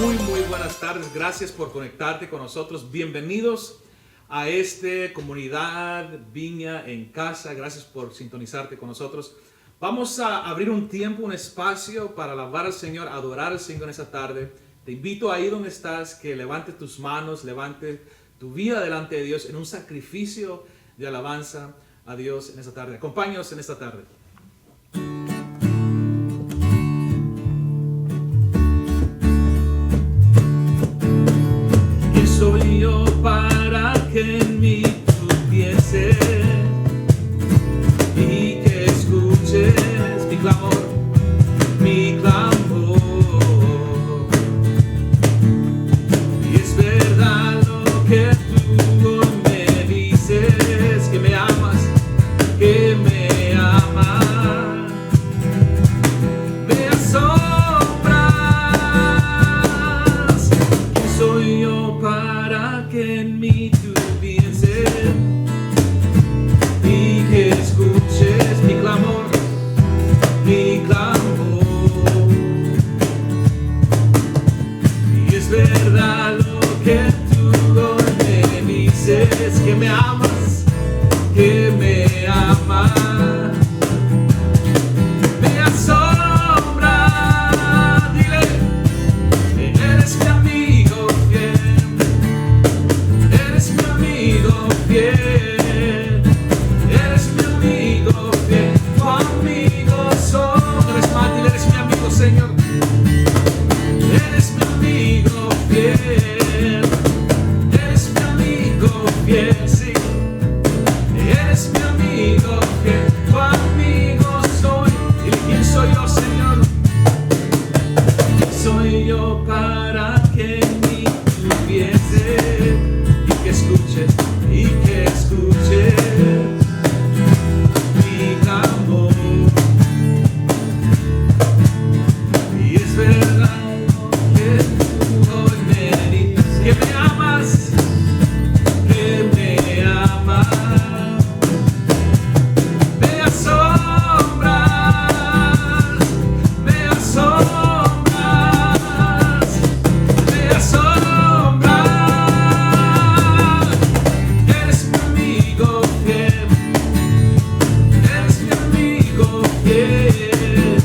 Muy buenas tardes. Gracias por conectarte con nosotros. Bienvenidos a esta comunidad Viña en Casa. Gracias por sintonizarte con nosotros. Vamos a abrir un tiempo, un espacio para alabar al Señor, adorar al Señor en esta tarde. Te invito ahí donde estás que levante tus manos, levante tu vida delante de Dios en un sacrificio de alabanza a Dios en esta tarde. Acompáñanos en esta tarde. ¿Quién soy yo para que en mí tú pienses y que escuches mi clamor, mi clamor? Y es verdad lo que tú hoy me dices, que me amas, que me amas. Me asombras. ¿Quién soy yo para que en mí tú pienses y que escuches mi clamor, mi clamor? Y es verdad lo que tú hoy me dices, que me amas, que me amas. Me asombra, dile, eres mi amigo fiel, eres mi amigo fiel, eres mi amigo fiel, tu amigo soy. Una vez más, dile, eres mi amigo, Señor, eres mi amigo fiel, eres mi amigo fiel, sí, eres mi amigo fiel, tu amigo soy. ¿Y quién soy yo, Señor? ¿Quién soy yo para que en mí tú pienses y que escuches mi clamor? Y es verdad lo que tú hoy me dices, que me amas, que me amas. Me asombras, me asombras, me asombras. Eres mi amigo fiel, eres mi amigo fiel,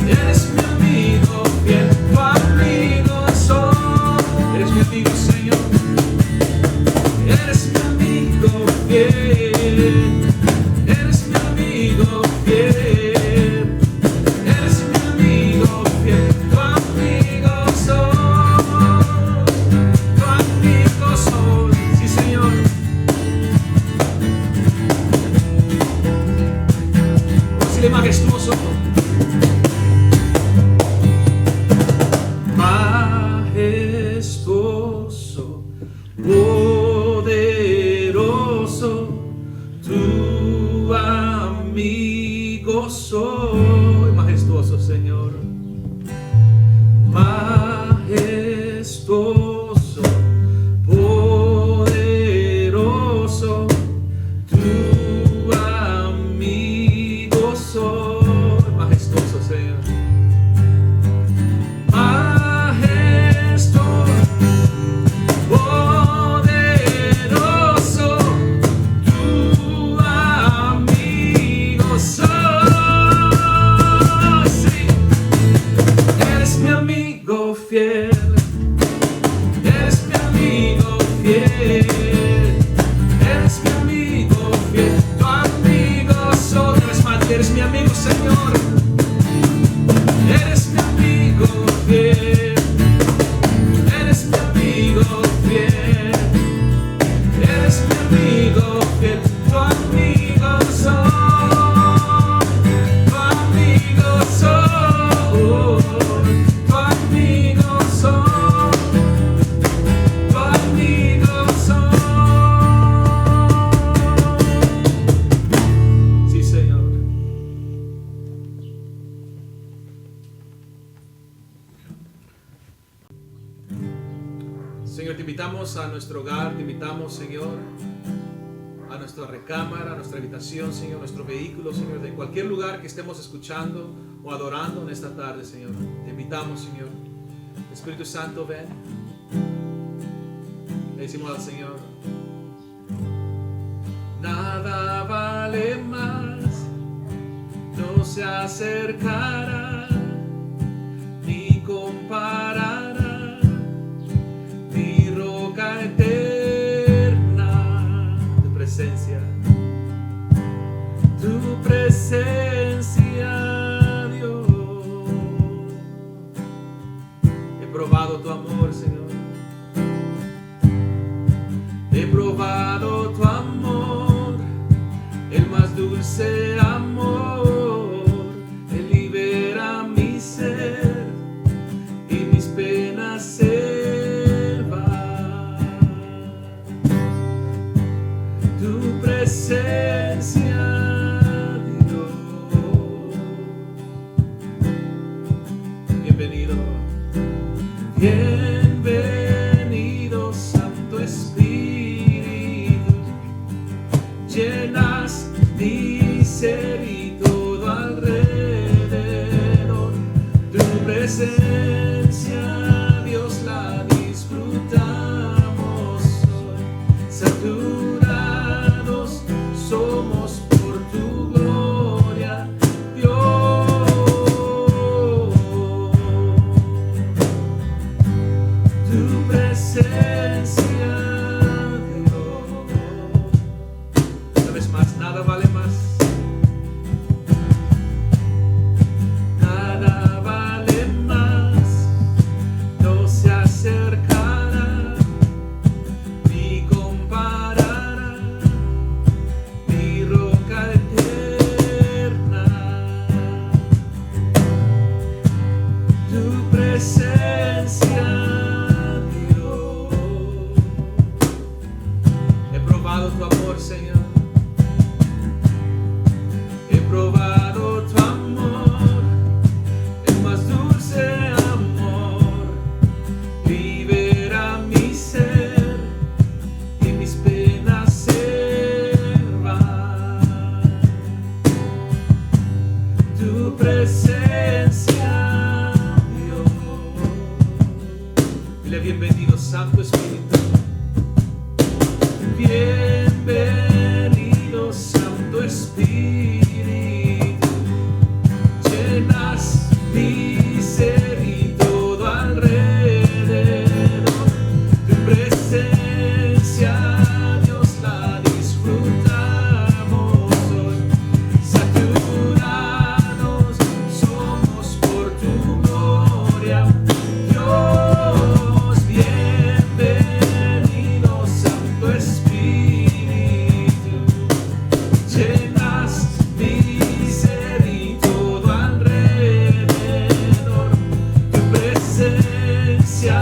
eres mi amigo fiel, tu amigo soy. Eres mi amigo, Señor, eres mi amigo fiel. Eres mi amigo fiel, eres mi amigo fiel, tu amigo soy, sí, Señor. Dile majestuoso. Majestuoso, poderoso, tu amigo soy. Majestuoso, Señor. Majestuoso, poderoso, tu amigo soy. Majestuoso, Señor. Majestuoso, poderoso, tu amigo soy. Sí. Eres mi amigo fiel, eres mi amigo fiel, eres mi amigo fiel, tu amigo soy. Eres mi amigo, Señor, eres mi amigo fiel, eres mi amigo fiel, eres mi amigo fiel, tu amigo soy, tu amigo soy, tu amigo soy, tu amigo soy. Sí, Señor. Señor, te invitamos a nuestro hogar, te invitamos, Señor, a nuestra recámara, a nuestra habitación, Señor, nuestro vehículo, Señor, de cualquier lugar que estemos escuchando o adorando en esta tarde, Señor. Te invitamos, Señor, Espíritu Santo, ven. Le decimos al Señor: nada vale más, no se acercará ni comparará mi roca eterna. Tu presencia, Dios. He probado tu amor, Señor. He probado tu amor, el más dulce amor. Él libera mi ser y mis penas se van. Tu presencia, Dios. Bienvenido, bienvenido, Santo Espíritu. Llenas mi ser y todo alrededor. Tu presencia, Dios, la disfrutamos hoy. Saturados somos por tu gloria, Dios. Tu presencia, Dios. Una vez más, nada vale más. Nada vale más, no se acercará ni comparará mi roca eterna. Tu presencia, Dios. He probado tu amor, Señor. He probado tu amor, el más dulce amor. Libera mi ser y mis penas se van. Tu presencia, Dios. Dile: bienvenido, Santo Espíritu. Bienvenido, Santo Espíritu. Llenas mi ser y todo alrededor. Tu presencia, Dios, la disfrutamos hoy. Saturados somos por tu gloria, Dios. Bienvenido, Santo Espíritu. Llenas mi ser y todo alrededor. Tu presencia,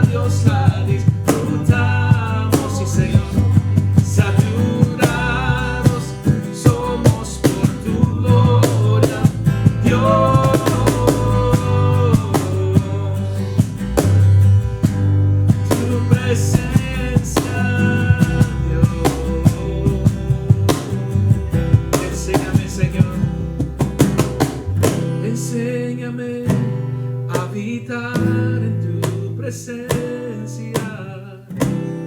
Dios, la disfrutamos, sí, Señor. Saturados somos por tu gloria, Dios. Tu presencia, Dios. Enséñame, Señor. Enséñame a habitar en tu presencia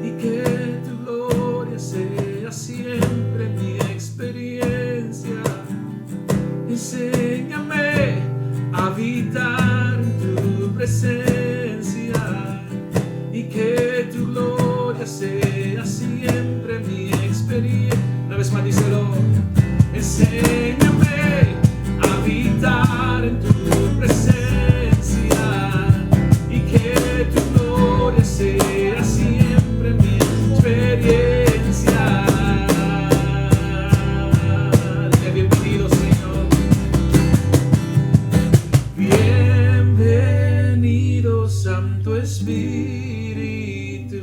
y que tu gloria sea siempre mi experiencia. Enséñame a habitar en tu presencia y que tu gloria sea siempre mi experiencia. Una vez más, díselo. Enséñame a habitar en tu presencia y que tu gloria sea siempre mi experiencia. Dile: bienvenido, Señor. Bienvenido, Santo Espíritu.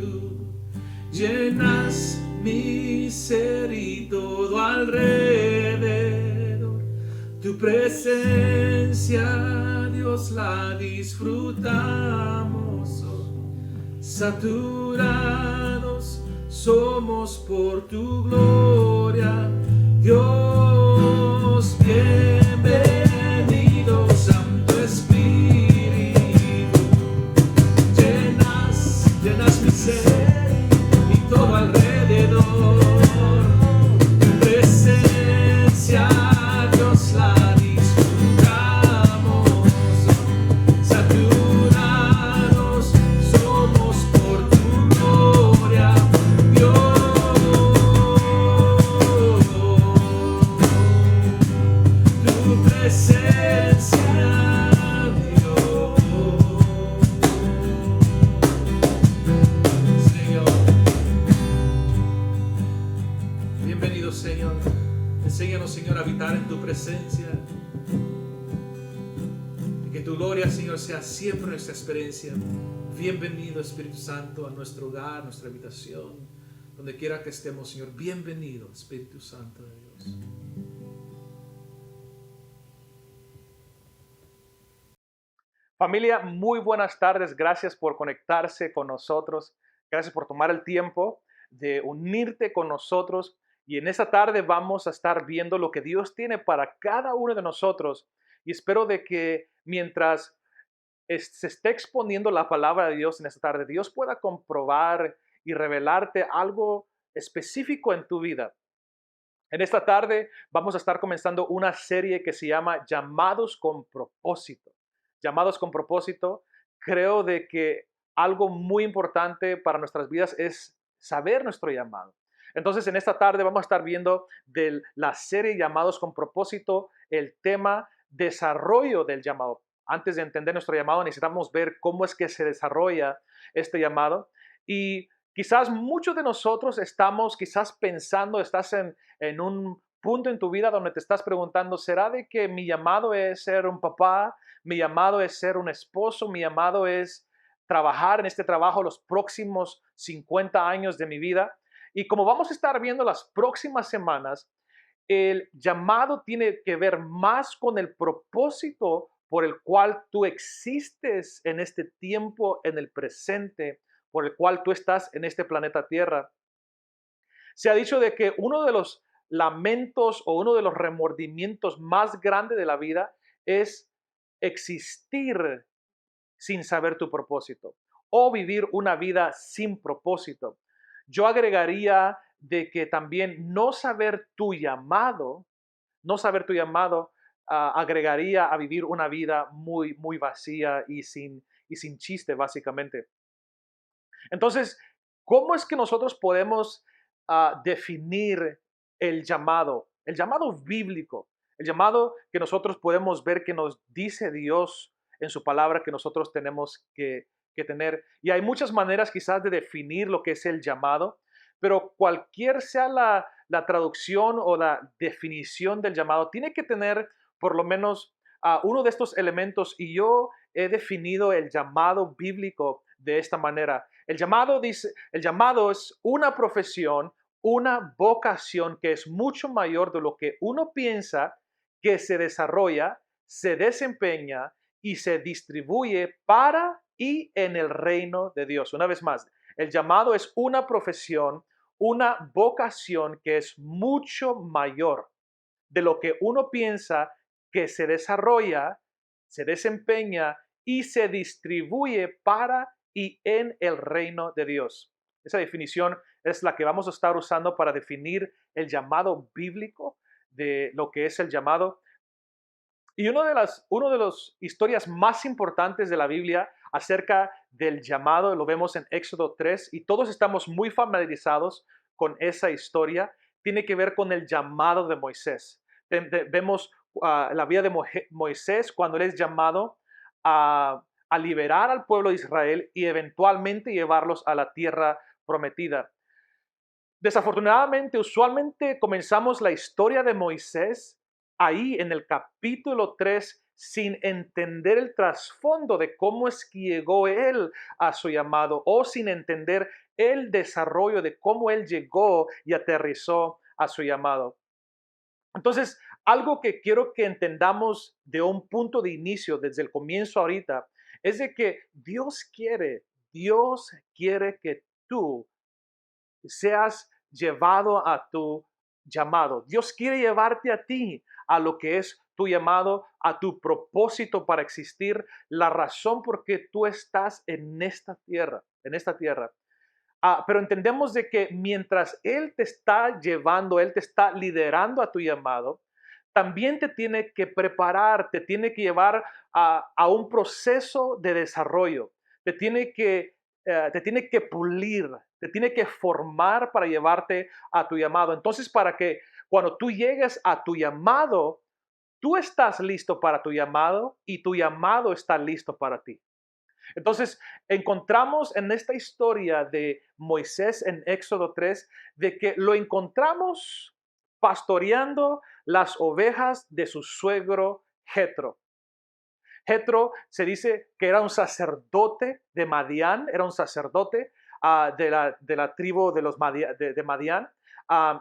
Llenas mi ser y todo alrededor. Tu presencia, Dios, la disfrutamos hoy. Saturados somos por tu gloria, Dios. Bienvenido, Santo Espíritu. presencia. Y que tu gloria, Señor, sea siempre nuestra experiencia. Bienvenido, Espíritu Santo, a nuestro hogar, a nuestra habitación, donde quiera que estemos, Señor. Bienvenido, Espíritu Santo de Dios. Familia, muy buenas tardes. Gracias por conectarse con nosotros. Gracias por tomar el tiempo de unirte con nosotros. Y en esta tarde vamos a estar viendo lo que Dios tiene para cada uno de nosotros. Y espero de que mientras se esté exponiendo la palabra de Dios en esta tarde, Dios pueda comprobar y revelarte algo específico en tu vida. En esta tarde vamos a estar comenzando una serie que se llama Llamados con propósito. Llamados con propósito. Creo de que algo muy importante para nuestras vidas es saber nuestro llamado. Entonces, en esta tarde vamos a estar viendo de la serie Llamados con propósito, el tema desarrollo del llamado. Antes de entender nuestro llamado, necesitamos ver cómo es que se desarrolla este llamado. Y quizás muchos de nosotros estamos quizás pensando, estás en un punto en tu vida donde te estás preguntando, ¿será de que mi llamado es ser un papá? ¿Mi llamado es ser un esposo? ¿Mi llamado es trabajar en este trabajo los próximos 50 años de mi vida? Y como vamos a estar viendo las próximas semanas, el llamado tiene que ver más con el propósito por el cual tú existes en este tiempo, en el presente, por el cual tú estás en este planeta Tierra. Se ha dicho de que uno de los lamentos o uno de los remordimientos más grandes de la vida es existir sin saber tu propósito o vivir una vida sin propósito. Yo agregaría de que también no saber tu llamado, agregaría a vivir una vida muy, muy vacía y sin chiste, básicamente. Entonces, ¿cómo es que nosotros podemos definir el llamado? El llamado bíblico, el llamado que nosotros podemos ver que nos dice Dios en su palabra que nosotros tenemos que tener. Y hay muchas maneras quizás de definir lo que es el llamado, pero cualquier sea la traducción o la definición del llamado, tiene que tener por lo menos uno de estos elementos. Y yo he definido el llamado bíblico de esta manera. El llamado es una profesión, una vocación que es mucho mayor de lo que uno piensa, que se desarrolla, se desempeña y se distribuye para y en el reino de Dios. Una vez más, el llamado es una profesión, una vocación que es mucho mayor de lo que uno piensa, que se desarrolla, se desempeña y se distribuye para y en el reino de Dios. Esa definición es la que vamos a estar usando para definir el llamado bíblico de lo que es el llamado. Y una de las historias más importantes de la Biblia acerca del llamado, lo vemos en Éxodo 3, y todos estamos muy familiarizados con esa historia, tiene que ver con el llamado de Moisés. Vemos la vida de Moisés cuando él es llamado a liberar al pueblo de Israel y eventualmente llevarlos a la tierra prometida. Desafortunadamente, usualmente comenzamos la historia de Moisés ahí en el capítulo 3 sin entender el trasfondo de cómo es que llegó él a su llamado o sin entender el desarrollo de cómo él llegó y aterrizó a su llamado. Entonces, algo que quiero que entendamos de un punto de inicio, desde el comienzo ahorita, es de que Dios quiere que tú seas llevado a tu llamado. Dios quiere llevarte a ti a lo que es tu llamado, a tu propósito para existir, la razón por qué tú estás en esta tierra, pero entendemos de que mientras Él te está llevando, Él te está liderando a tu llamado, también te tiene que preparar, te tiene que llevar a un proceso de desarrollo, te tiene que pulir, te tiene que formar para llevarte a tu llamado. Entonces, para que cuando tú llegues a tu llamado, tú estás listo para tu llamado y tu llamado está listo para ti. Entonces, encontramos en esta historia de Moisés en Éxodo 3 de que lo encontramos pastoreando las ovejas de su suegro Jetro. Jetro se dice que era un sacerdote de Madián, era un sacerdote de la tribu de los de Madián.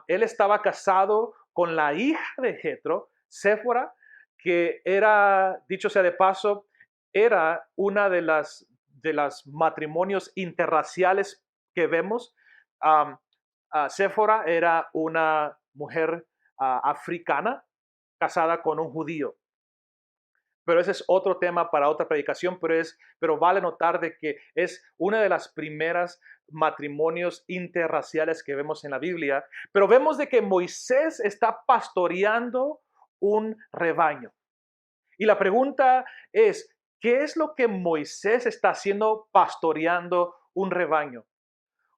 Él estaba casado con la hija de Jetro, Séfora, que era, dicho sea de paso, era una de las matrimonios interraciales que vemos. Séfora era una mujer africana casada con un judío. Pero ese es otro tema para otra predicación, pero vale notar de que es una de las primeras matrimonios interraciales que vemos en la Biblia. Pero vemos de que Moisés está pastoreando un rebaño. Y la pregunta es, ¿qué es lo que Moisés está haciendo pastoreando un rebaño?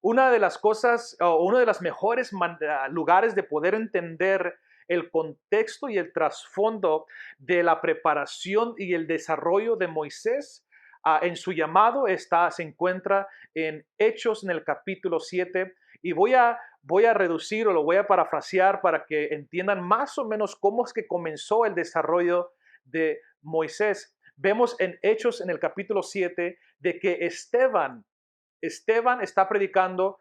Una de las cosas, o uno de los mejores lugares de poder entender el contexto y el trasfondo de la preparación y el desarrollo de Moisés en su llamado se encuentra en Hechos en el capítulo 7. Y voy a reducir o lo voy a parafrasear para que entiendan más o menos cómo es que comenzó el desarrollo de Moisés. Vemos en Hechos en el capítulo 7 de que Esteban está predicando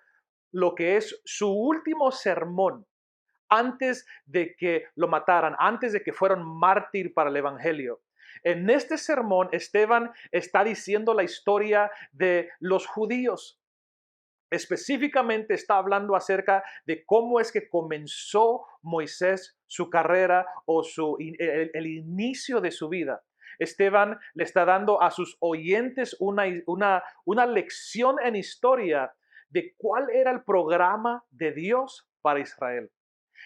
lo que es su último sermón antes de que lo mataran, antes de que fuera un mártir para el evangelio. En este sermón, Esteban está diciendo la historia de los judíos. Específicamente está hablando acerca de cómo es que comenzó Moisés su carrera o el inicio de su vida. Esteban le está dando a sus oyentes una lección en historia de cuál era el programa de Dios para Israel.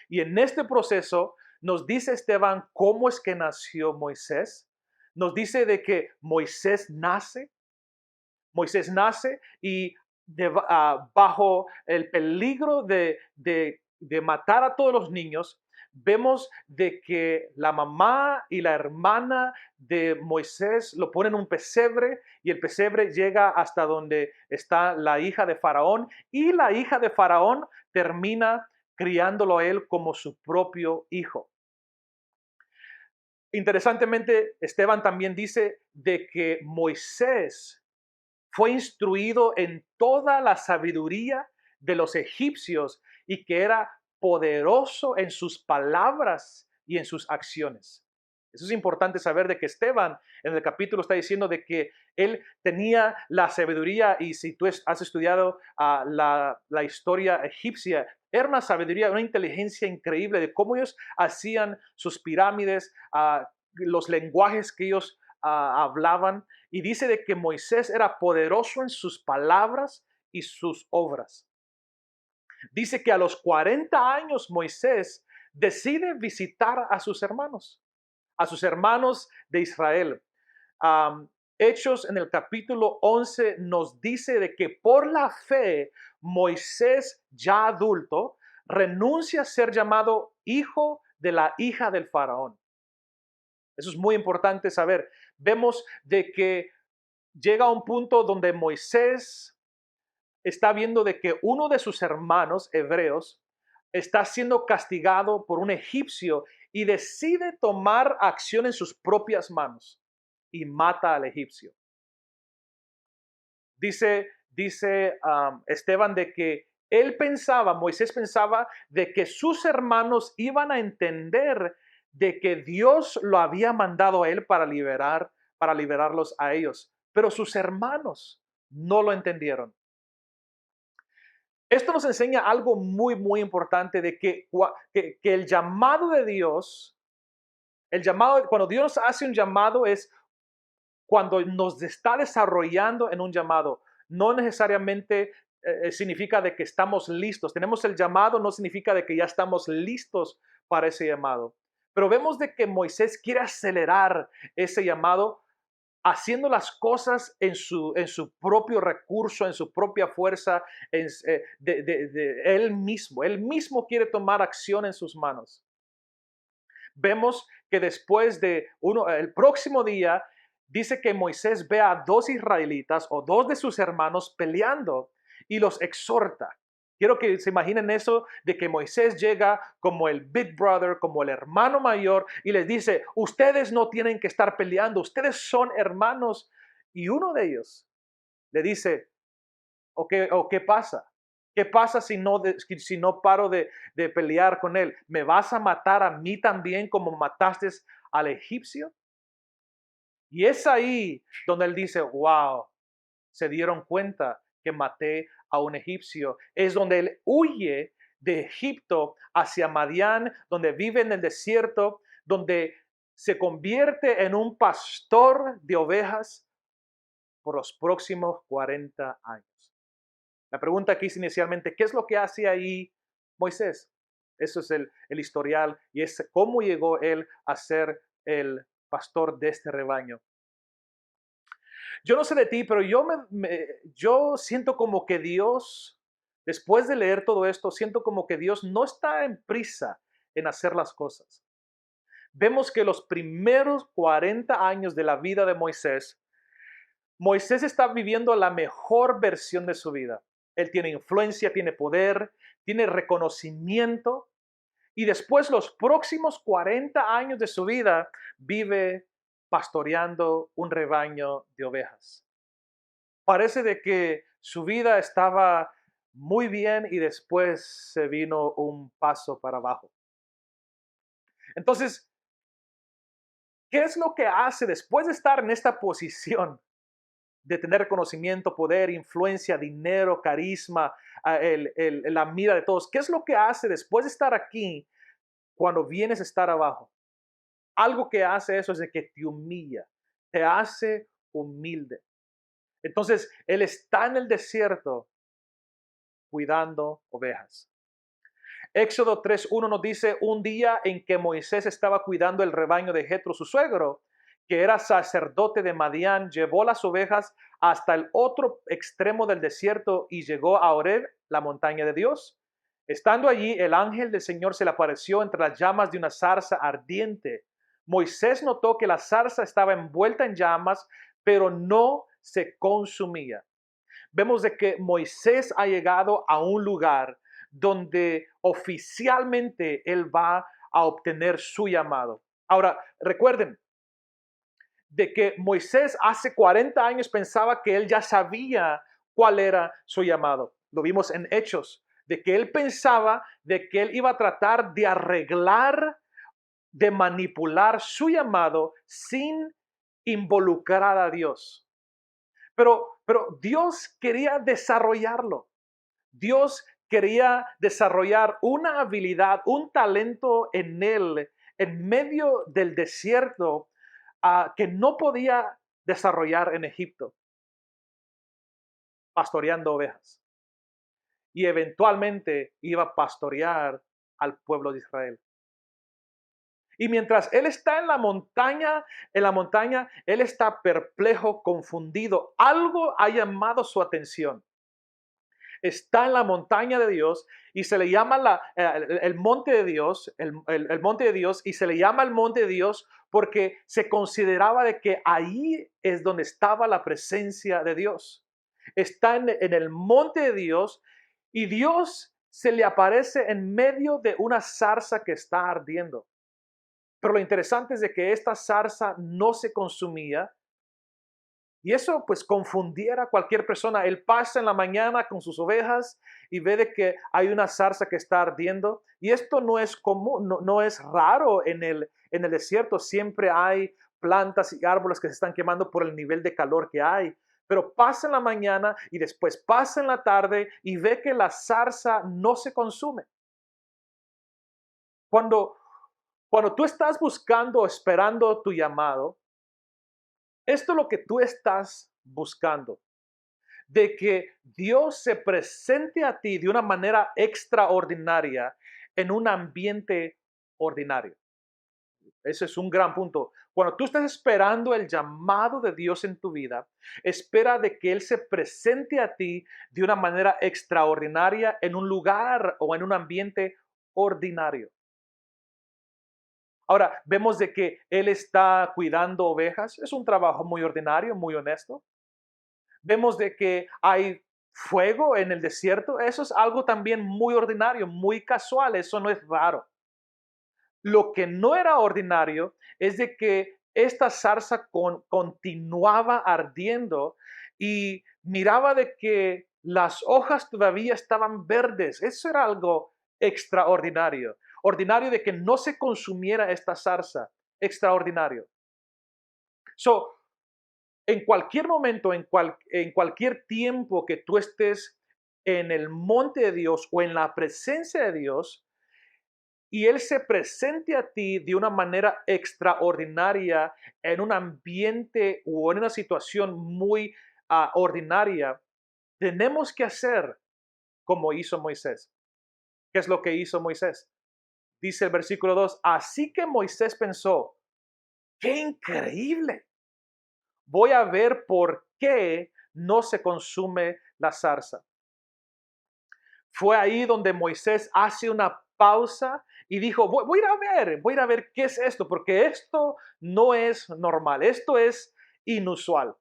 Y en este proceso nos dice Esteban cómo es que nació Moisés. Nos dice de que Moisés nace y bajo el peligro de matar a todos los niños, vemos de que la mamá y la hermana de Moisés lo ponen en un pesebre y el pesebre llega hasta donde está la hija de Faraón y la hija de Faraón termina criándolo a él como su propio hijo. Interesantemente, Esteban también dice de que Moisés fue instruido en toda la sabiduría de los egipcios y que era poderoso en sus palabras y en sus acciones. Eso es importante saber de que Esteban en el capítulo está diciendo de que él tenía la sabiduría y si tú has estudiado la historia egipcia, era una sabiduría, una inteligencia increíble de cómo ellos hacían sus pirámides, los lenguajes que ellos hablaban. Y dice de que Moisés era poderoso en sus palabras y sus obras. Dice que a los 40 años Moisés decide visitar a sus hermanos de Israel. Hechos en el capítulo 11 nos dice de que por la fe Moisés, ya adulto, renuncia a ser llamado hijo de la hija del faraón. Eso es muy importante saber. Vemos de que llega a un punto donde Moisés está viendo de que uno de sus hermanos hebreos está siendo castigado por un egipcio y decide tomar acción en sus propias manos y mata al egipcio. Dice Esteban de que Moisés pensaba de que sus hermanos iban a entender de que Dios lo había mandado a él para liberarlos a ellos, pero sus hermanos no lo entendieron. Esto nos enseña algo muy, muy importante de que el llamado de Dios, cuando Dios hace un llamado es cuando nos está desarrollando en un llamado. No necesariamente significa de que estamos listos. Tenemos el llamado, no significa de que ya estamos listos para ese llamado. Pero vemos de que Moisés quiere acelerar ese llamado haciendo las cosas en su propio recurso, en su propia fuerza, él mismo. Él mismo quiere tomar acción en sus manos. Vemos que después el próximo día, dice que Moisés ve a dos israelitas o dos de sus hermanos peleando y los exhorta. Quiero que se imaginen eso de que Moisés llega como el big brother, como el hermano mayor y les dice, ustedes no tienen que estar peleando, ustedes son hermanos. Y uno de ellos le dice, ¿qué pasa? ¿Qué pasa si no paro de pelear con él? ¿Me vas a matar a mí también como mataste al egipcio? Y es ahí donde él dice, wow, se dieron cuenta que maté a un egipcio. Es donde él huye de Egipto hacia Madián, donde vive en el desierto, donde se convierte en un pastor de ovejas por los próximos 40 años. La pregunta aquí es inicialmente, ¿qué es lo que hace ahí Moisés? Eso es el historial y es cómo llegó él a ser el pastor de este rebaño. Yo no sé de ti, pero yo siento como que Dios, después de leer todo esto, siento como que Dios no está en prisa en hacer las cosas. Vemos que los primeros 40 años de la vida de Moisés está viviendo la mejor versión de su vida. Él tiene influencia, tiene poder, tiene reconocimiento y después los próximos 40 años de su vida vive pastoreando un rebaño de ovejas. Parece de que su vida estaba muy bien y después se vino un paso para abajo. Entonces, ¿qué es lo que hace después de estar en esta posición de tener conocimiento, poder, influencia, dinero, carisma, la mira de todos? ¿Qué es lo que hace después de estar aquí cuando vienes a estar abajo? Algo que hace eso es de que te humilla, te hace humilde. Entonces, él está en el desierto cuidando ovejas. Éxodo 3:1 nos dice, un día en que Moisés estaba cuidando el rebaño de Jetro, su suegro, que era sacerdote de Madián, llevó las ovejas hasta el otro extremo del desierto y llegó a Horeb, la montaña de Dios. Estando allí, el ángel del Señor se le apareció entre las llamas de una zarza ardiente. Moisés notó que la zarza estaba envuelta en llamas, pero no se consumía. Vemos de que Moisés ha llegado a un lugar donde oficialmente él va a obtener su llamado. Ahora, recuerden de que Moisés hace 40 años pensaba que él ya sabía cuál era su llamado. Lo vimos en Hechos, de que él pensaba de que él iba a tratar de arreglar, de manipular su llamado sin involucrar a Dios. Pero Dios quería desarrollarlo. Dios quería desarrollar una habilidad, un talento en él, en medio del desierto, que no podía desarrollar en Egipto, pastoreando ovejas. Y eventualmente iba a pastorear al pueblo de Israel. Y mientras él está en la montaña, él está perplejo, confundido. Algo ha llamado su atención. Está en la montaña de Dios y se le llama el monte de Dios, el monte de Dios, y se le llama el monte de Dios porque se consideraba de que ahí es donde estaba la presencia de Dios. Está en el monte de Dios y Dios se le aparece en medio de una zarza que está ardiendo. Pero lo interesante es de que esta zarza no se consumía. Y eso pues confundiera a cualquier persona. Él pasa en la mañana con sus ovejas y ve de que hay una zarza que está ardiendo. Y esto no es común, no es raro en el desierto. Siempre hay plantas y árboles que se están quemando por el nivel de calor que hay. Pero pasa en la mañana y después pasa en la tarde y ve que la zarza no se consume. Cuando tú estás buscando, esperando tu llamado, esto es lo que tú estás buscando, de que Dios se presente a ti de una manera extraordinaria en un ambiente ordinario. Ese es un gran punto. Cuando tú estás esperando el llamado de Dios en tu vida, espera de que Él se presente a ti de una manera extraordinaria en un lugar o en un ambiente ordinario. Ahora, vemos de que él está cuidando ovejas. Es un trabajo muy ordinario, muy honesto. Vemos de que hay fuego en el desierto, eso es algo también muy ordinario, muy casual, eso no es raro. Lo que no era ordinario es de que esta zarza continuaba ardiendo y miraba de que las hojas todavía estaban verdes. Eso era algo extraordinario. Ordinario de que no se consumiera esta zarza. Extraordinario. So, en cualquier momento, en cualquier tiempo que tú estés en el monte de Dios o en la presencia de Dios, y Él se presente a ti de una manera extraordinaria en un ambiente o en una situación muy ordinaria, tenemos que hacer como hizo Moisés. ¿Qué es lo que hizo Moisés? Dice el versículo 2, así que Moisés pensó, qué increíble, voy a ver por qué no se consume la zarza. Fue ahí donde Moisés hace una pausa y dijo, voy a ir a ver qué es esto, porque esto no es normal, esto es inusual.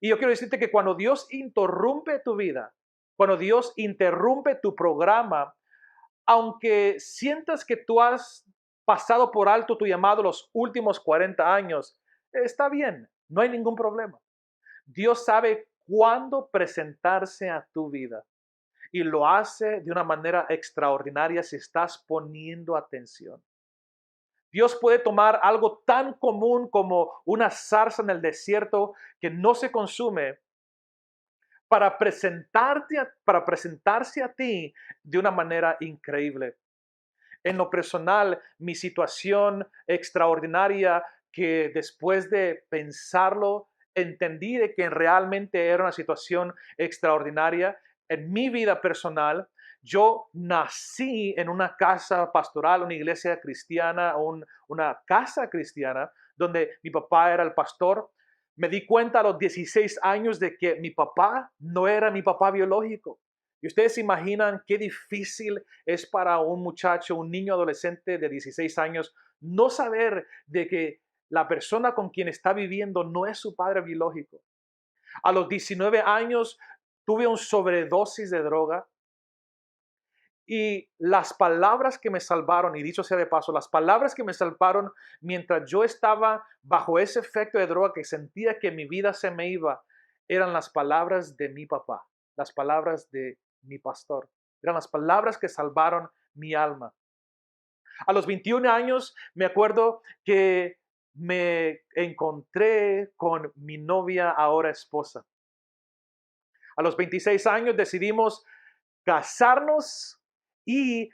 Y yo quiero decirte que cuando Dios interrumpe tu vida, cuando Dios interrumpe tu programa, aunque sientas que tú has pasado por alto tu llamado los últimos 40 años, está bien, no hay ningún problema. Dios sabe cuándo presentarse a tu vida y lo hace de una manera extraordinaria si estás poniendo atención. Dios puede tomar algo tan común como una zarza en el desierto que no se consume para presentarse a ti de una manera increíble. En lo personal, mi situación extraordinaria que después de pensarlo, entendí de que realmente era una situación extraordinaria. En mi vida personal, yo nací en una casa pastoral, una iglesia cristiana, una casa cristiana, donde mi papá era el pastor. Me di cuenta a los 16 años de que mi papá no era mi papá biológico. Y ustedes se imaginan qué difícil es para un muchacho, un niño adolescente de 16 años, no saber de que la persona con quien está viviendo no es su padre biológico. A los 19 años tuve un sobredosis de droga y las palabras que me salvaron, y dicho sea de paso, las palabras que me salvaron mientras yo estaba bajo ese efecto de droga que sentía que mi vida se me iba, eran las palabras de mi papá, las palabras de mi pastor. Eran las palabras que salvaron mi alma. A los 21 años me acuerdo que me encontré con mi novia, ahora esposa. A los 26 años decidimos casarnos y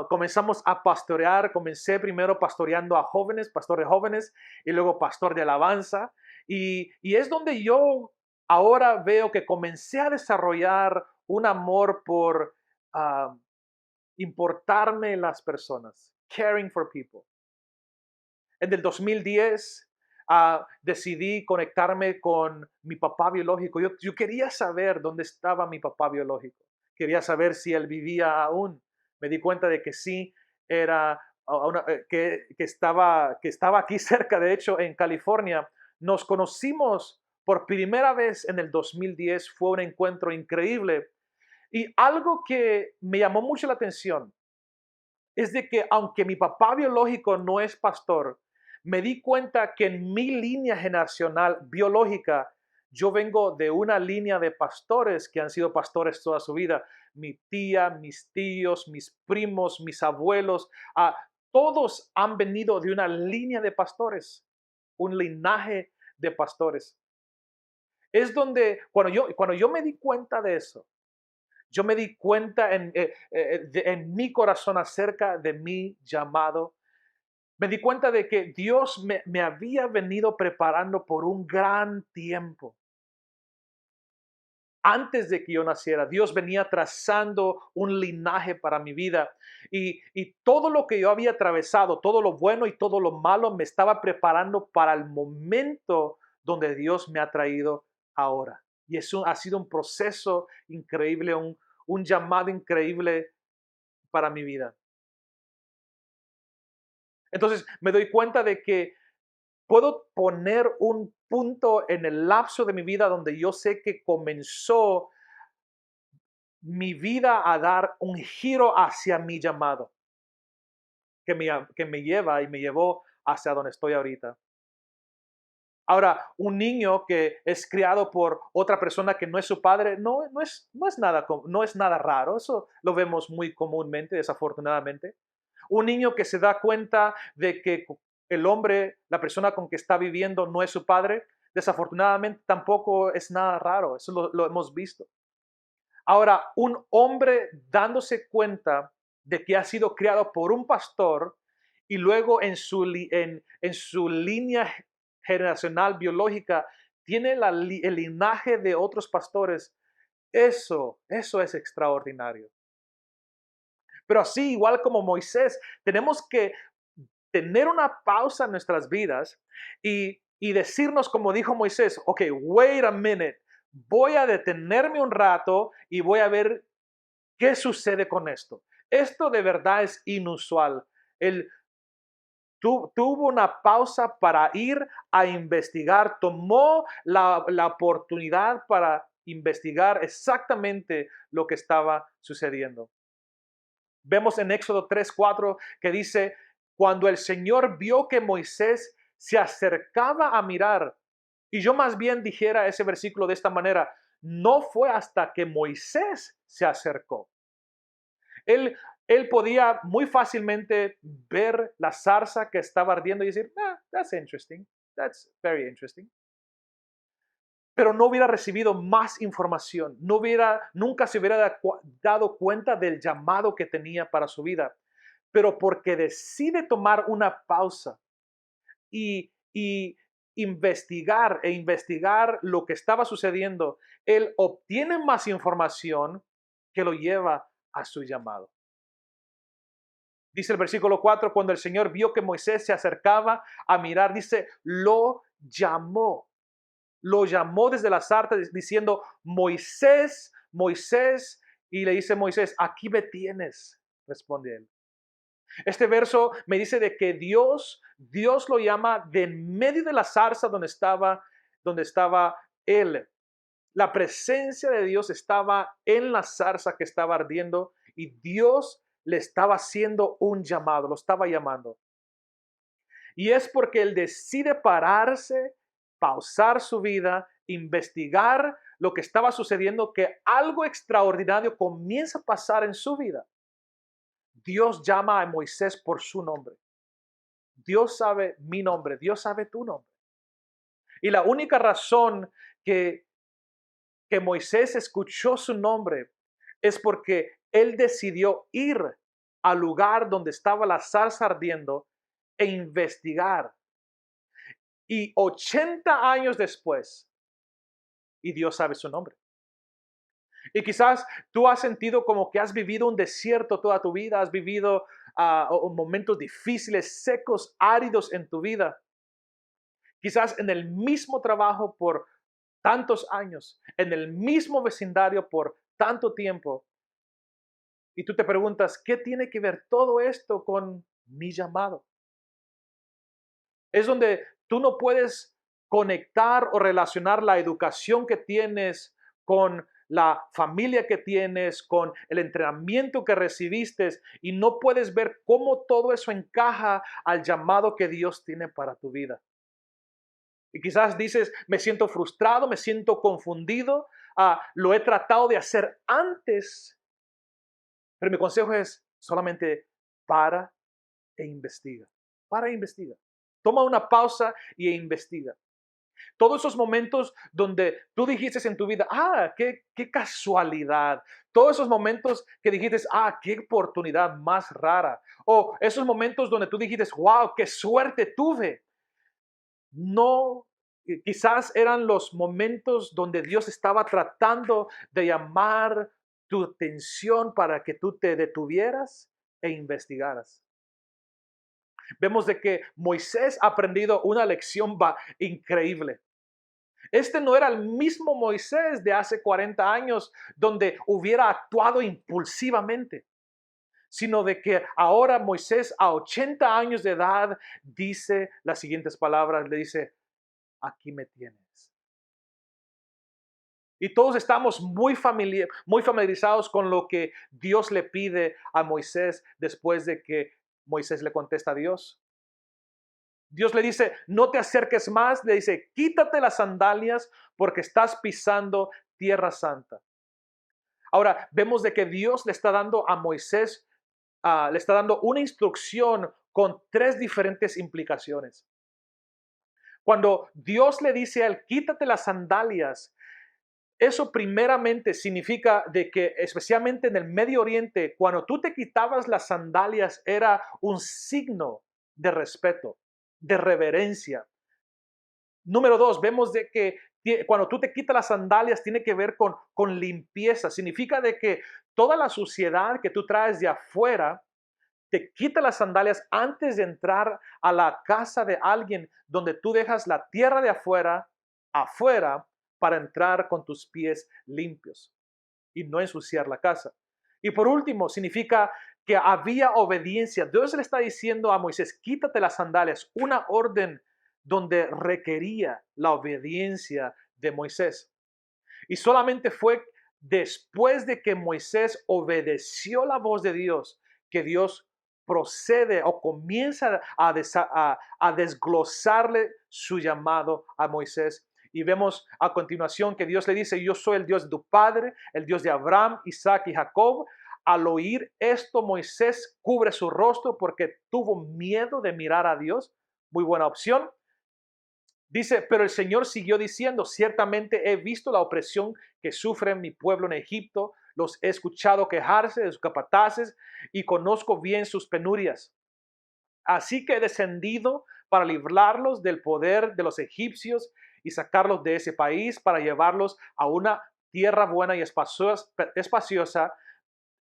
comenzamos a pastorear. Comencé primero pastoreando a jóvenes, pastores jóvenes, y luego pastor de alabanza. Y es donde yo ahora veo que comencé a desarrollar un amor por uh, importarme en las personas, caring for people. En el 2010 decidí conectarme con mi papá biológico. Yo quería saber dónde estaba mi papá biológico. Quería saber si él vivía aún. Me di cuenta de que sí, que estaba aquí cerca, de hecho, en California. Nos conocimos por primera vez en el 2010. Fue un encuentro increíble. Y algo que me llamó mucho la atención es de que aunque mi papá biológico no es pastor, me di cuenta que en mi línea generacional biológica, yo vengo de una línea de pastores que han sido pastores toda su vida. Mi tía, mis tíos, mis primos, mis abuelos, todos han venido de una línea de pastores, un linaje de pastores. Es donde, cuando yo me di cuenta de eso, yo me di cuenta en mi corazón acerca de mi llamado. Me di cuenta de que Dios me había venido preparando por un gran tiempo. Antes de que yo naciera, Dios venía trazando un linaje para mi vida. Y todo lo que yo había atravesado, todo lo bueno y todo lo malo, me estaba preparando para el momento donde Dios me ha traído ahora. Y eso ha sido un proceso increíble, un llamado increíble para mi vida. Entonces me doy cuenta de que puedo poner un punto en el lapso de mi vida donde yo sé que comenzó mi vida a dar un giro hacia mi llamado, que me lleva y me llevó hacia donde estoy ahorita. Ahora, un niño que es criado por otra persona que no es su padre, no es nada raro. Eso lo vemos muy comúnmente, desafortunadamente. Un niño que se da cuenta de que el hombre, la persona con que está viviendo, no es su padre, desafortunadamente tampoco es nada raro. Eso lo hemos visto. Ahora, un hombre dándose cuenta de que ha sido criado por un pastor y luego en su línea generacional biológica tiene el linaje de otros pastores, eso es extraordinario. Pero así, igual como Moisés, tenemos que tener una pausa en nuestras vidas y decirnos, como dijo Moisés, ok, wait a minute, voy a detenerme un rato y voy a ver qué sucede con esto. Esto de verdad es inusual. Él tuvo una pausa para ir a investigar, tomó la oportunidad para investigar exactamente lo que estaba sucediendo. Vemos en Éxodo 3:4 que dice, cuando el Señor vio que Moisés se acercaba a mirar, y yo más bien dijera ese versículo de esta manera, no fue hasta que Moisés se acercó. Él, él podía muy fácilmente ver la zarza que estaba ardiendo y decir, that's interesting, that's very interesting. Pero no hubiera recibido más información, nunca se hubiera dado cuenta del llamado que tenía para su vida. Pero porque decide tomar una pausa y investigar lo que estaba sucediendo, él obtiene más información que lo lleva a su llamado. Dice el versículo 4, cuando el Señor vio que Moisés se acercaba a mirar, dice, lo llamó. Lo llamó desde la zarza diciendo, Moisés, Moisés. Y le dice Moisés, aquí me tienes, responde él. Este verso me dice de que Dios lo llama de en medio de la zarza donde estaba él. La presencia de Dios estaba en la zarza que estaba ardiendo y Dios le estaba haciendo un llamado, lo estaba llamando. Y es porque él decide pararse, pausar su vida, investigar lo que estaba sucediendo, que algo extraordinario comienza a pasar en su vida. Dios llama a Moisés por su nombre. Dios sabe mi nombre, Dios sabe tu nombre. Y la única razón que Moisés escuchó su nombre es porque él decidió ir al lugar donde estaba la zarza ardiendo e investigar. Y 80 años después, y Dios sabe su nombre. Y quizás tú has sentido como que has vivido un desierto toda tu vida, has vivido momentos difíciles, secos, áridos en tu vida. Quizás en el mismo trabajo por tantos años, en el mismo vecindario por tanto tiempo. Y tú te preguntas, ¿qué tiene que ver todo esto con mi llamado? Es donde tú no puedes conectar o relacionar la educación que tienes con la familia que tienes, con el entrenamiento que recibiste y no puedes ver cómo todo eso encaja al llamado que Dios tiene para tu vida. Y quizás dices, me siento frustrado, me siento confundido, lo he tratado de hacer antes, pero mi consejo es solamente para e investiga. Para e investiga. Toma una pausa e investiga. Todos esos momentos donde tú dijiste en tu vida, qué casualidad. Todos esos momentos que dijiste, qué oportunidad más rara. O esos momentos donde tú dijiste, wow, qué suerte tuve. No, quizás eran los momentos donde Dios estaba tratando de llamar tu atención para que tú te detuvieras e investigaras. Vemos de que Moisés ha aprendido una lección increíble. Este no era el mismo Moisés de hace 40 años donde hubiera actuado impulsivamente, sino de que ahora Moisés a 80 años de edad dice las siguientes palabras, le dice, aquí me tienes. Y todos estamos muy familiarizados con lo que Dios le pide a Moisés después de que Moisés le contesta a Dios. Dios le dice, no te acerques más, le dice, quítate las sandalias porque estás pisando tierra santa. Ahora, vemos de que Dios le está dando a Moisés, le está dando una instrucción con tres diferentes implicaciones. Cuando Dios le dice a él, quítate las sandalias, eso primeramente significa de que, especialmente en el Medio Oriente, cuando tú te quitabas las sandalias era un signo de respeto, de reverencia. Número dos, vemos de que cuando tú te quitas las sandalias tiene que ver con limpieza. Significa de que toda la suciedad que tú traes de afuera, te quita las sandalias antes de entrar a la casa de alguien donde tú dejas la tierra de afuera para entrar con tus pies limpios y no ensuciar la casa. Y por último, significa que había obediencia. Dios le está diciendo a Moisés, quítate las sandalias, una orden donde requería la obediencia de Moisés. Y solamente fue después de que Moisés obedeció la voz de Dios que Dios procede o comienza a desglosarle su llamado a Moisés. Y vemos a continuación que Dios le dice, yo soy el Dios de tu padre, el Dios de Abraham, Isaac y Jacob. Al oír esto, Moisés cubre su rostro porque tuvo miedo de mirar a Dios. Muy buena opción. Dice, pero el Señor siguió diciendo, ciertamente he visto la opresión que sufre mi pueblo en Egipto, los he escuchado quejarse de sus capataces y conozco bien sus penurias. Así que he descendido para librarlos del poder de los egipcios y sacarlos de ese país para llevarlos a una tierra buena y espaciosa,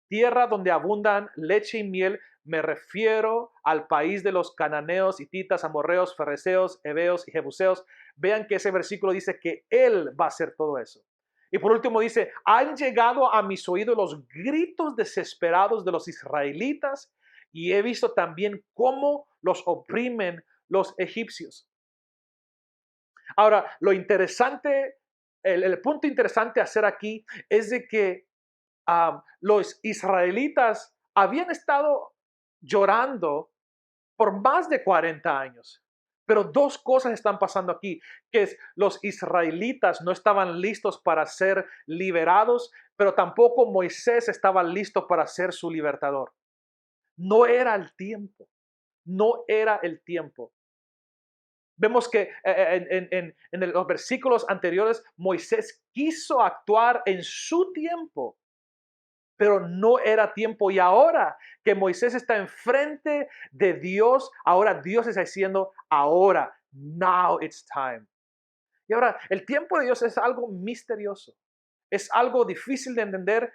tierra donde abundan leche y miel. Me refiero al país de los cananeos, hititas, amorreos, fereceos, heveos y jebuseos. Vean que ese versículo dice que Él va a hacer todo eso. Y por último dice, han llegado a mis oídos los gritos desesperados de los israelitas y he visto también cómo los oprimen los egipcios. Ahora, lo interesante, el punto interesante a hacer aquí es de que los israelitas habían estado llorando por más de 40 años. Pero dos cosas están pasando aquí, que es los israelitas no estaban listos para ser liberados, pero tampoco Moisés estaba listo para ser su libertador. No era el tiempo, no era el tiempo. Vemos que en los versículos anteriores Moisés quiso actuar en su tiempo, pero no era tiempo. Y ahora que Moisés está enfrente de Dios, ahora Dios está diciendo, ahora, now it's time. Y ahora, el tiempo de Dios es algo misterioso, es algo difícil de entender.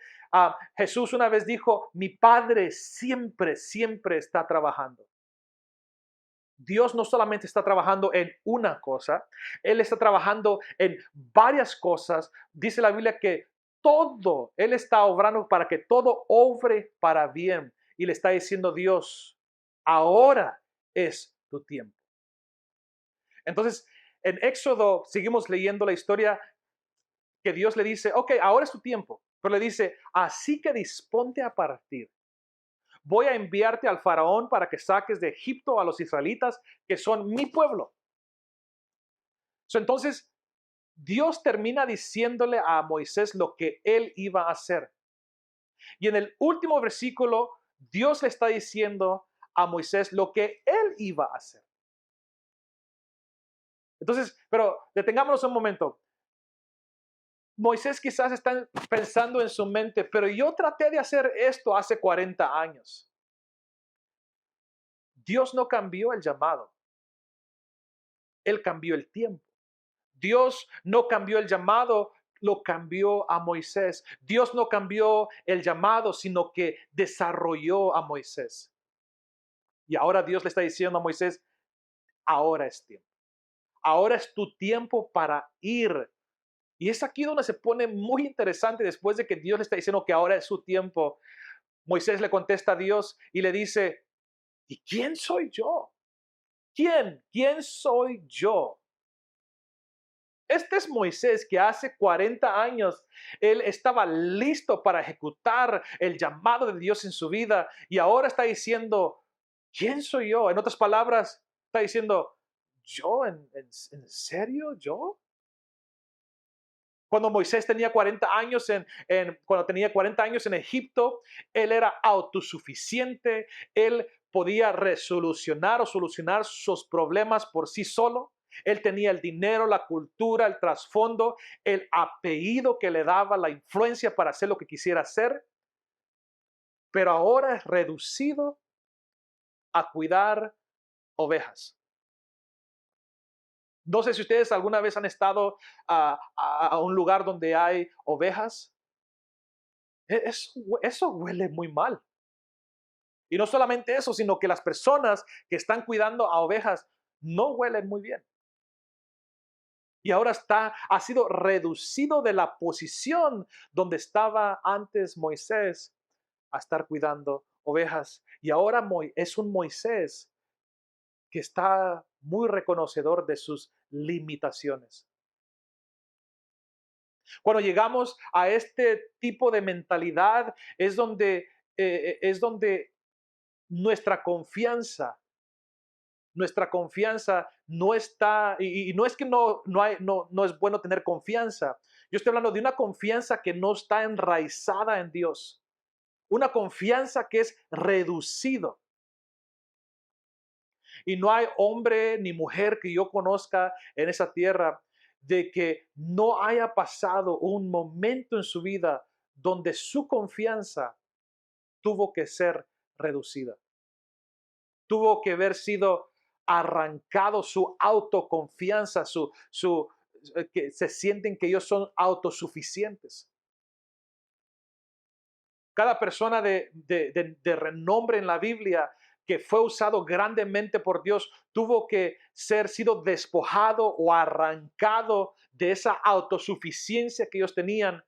Jesús una vez dijo, mi Padre siempre, siempre está trabajando. Dios no solamente está trabajando en una cosa, Él está trabajando en varias cosas. Dice la Biblia que todo, Él está obrando para que todo obre para bien. Y le está diciendo Dios, ahora es tu tiempo. Entonces, en Éxodo seguimos leyendo la historia que Dios le dice, ok, ahora es tu tiempo. Pero le dice, así que disponte a partir. Voy a enviarte al faraón para que saques de Egipto a los israelitas, que son mi pueblo. Entonces, Dios termina diciéndole a Moisés lo que él iba a hacer. Y en el último versículo, Dios le está diciendo a Moisés lo que él iba a hacer. Entonces, pero detengámonos un momento. Moisés quizás está pensando en su mente, pero yo traté de hacer esto hace 40 años. Dios no cambió el llamado. Él cambió el tiempo. Dios no cambió el llamado, lo cambió a Moisés. Dios no cambió el llamado, sino que desarrolló a Moisés. Y ahora Dios le está diciendo a Moisés, ahora es tiempo. Ahora es tu tiempo para ir. Y es aquí donde se pone muy interesante después de que Dios le está diciendo que ahora es su tiempo. Moisés le contesta a Dios y le dice, ¿y quién soy yo? ¿Quién? ¿Quién soy yo? Este es Moisés que hace 40 años él estaba listo para ejecutar el llamado de Dios en su vida y ahora está diciendo, ¿quién soy yo? En otras palabras, está diciendo, ¿yo? ¿En serio? ¿Yo? Cuando Moisés tenía 40 años cuando tenía 40 años en Egipto, él era autosuficiente, él podía resolucionar o solucionar sus problemas por sí solo. Él tenía el dinero, la cultura, el trasfondo, el apellido que le daba la influencia para hacer lo que quisiera hacer, pero ahora es reducido a cuidar ovejas. No sé si ustedes alguna vez han estado a un lugar donde hay ovejas. Eso huele muy mal. Y no solamente eso, sino que las personas que están cuidando a ovejas no huelen muy bien. Y ahora ha sido reducido de la posición donde estaba antes Moisés a estar cuidando ovejas. Y ahora es un Moisés que está muy reconocedor de sus limitaciones. Cuando llegamos a este tipo de mentalidad es donde nuestra confianza no está, y no es que no es bueno tener confianza. Yo estoy hablando de una confianza que no está enraizada en Dios. Una confianza que es reducido. Y no hay hombre ni mujer que yo conozca en esa tierra de que no haya pasado un momento en su vida donde su confianza tuvo que ser reducida. Tuvo que haber sido arrancado su autoconfianza, que se sienten que ellos son autosuficientes. Cada persona de renombre en la Biblia que fue usado grandemente por Dios tuvo que sido despojado o arrancado de esa autosuficiencia que ellos tenían.